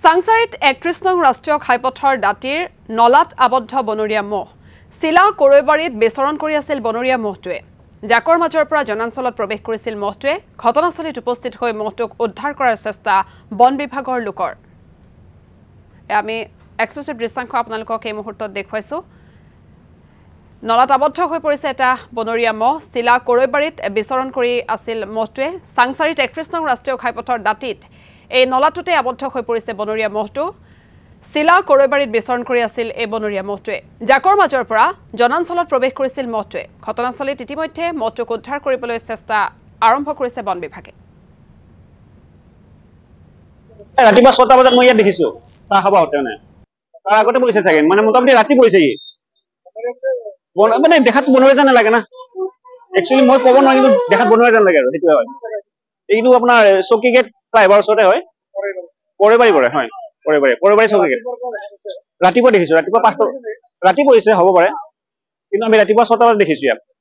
চাংচাৰীত ৩১ নং ৰাষ্ট্ৰীয় ঘাইপথৰ দাঁতিৰ নলাত আবদ্ধ বনৰীয়া মহ চিলা কৰৈবাৰীত বিচৰণ কৰি আছিল বনৰীয়া মহটোৱে জাকৰ মাজৰ পৰা জনাঞ্চলত প্ৰৱেশ কৰিছিল মহটোৱে ঘটনাস্থলীত উপস্থিত হৈ মহটোক উদ্ধাৰ কৰাৰ চেষ্টা বন বিভাগৰ লোকৰ আমি এক্সক্লুসিভ দৃশ্যাংশ আপোনালোকক এই মুহূৰ্তত দেখুৱাইছো নলাত আবদ্ধ হৈ পৰিছে এটা বনৰীয়া মহ চিলা কৰৈবাৰীত বিচৰণ কৰি আছিল মহটোৱে চাংচাৰীত ৩১ নং ৰাষ্ট্ৰীয় ঘাইপথৰ দাঁতিত এই নলাটোতে আবদ্ধ হৈ পৰিছে বনৰীয়া মহটো চিলা কৰৈবাৰীত বিচৰণ কৰি আছিল এই বনৰীয়া মহটোৱে জাকৰ মাজৰ পৰা জনাঞ্চলত প্ৰৱেশ কৰিছিল মহটোৱে ঘটনাস্থলীত ইতিমধ্যে মহটোক উদ্ধাৰ কৰিবলৈ চেষ্টা আৰম্ভ কৰিছে বন বিভাগে ৰাতিপুৱা ৬টা বজাত মই ইয়াত দেখিছো তা খাবা হতে তাৰ আগতে পৰিছে চাগে মানে মোটামুটি ৰাতি পৰিছে ই মানে দেখাত বনৰীয়া যেন লাগে না একচুয়ালি মই ক'ব নোৱাৰিম কিন্তু দেখাত বনৰীয়া যেন লাগে আৰু সেইটো হয় এইটো আপোনাৰ চকী গেট ফ্লাইঅভাৰ ওচৰতে হয় কৰৈবাৰী হয় কৰৈবাৰী চকী গেট ৰাতিপুৱা দেখিছো ৰাতিপুৱা ৫টা ৰাতি পৰিছে হ'ব পাৰে কিন্তু আমি ৰাতিপুৱা ৬টা বজাত দেখিছো ইয়াত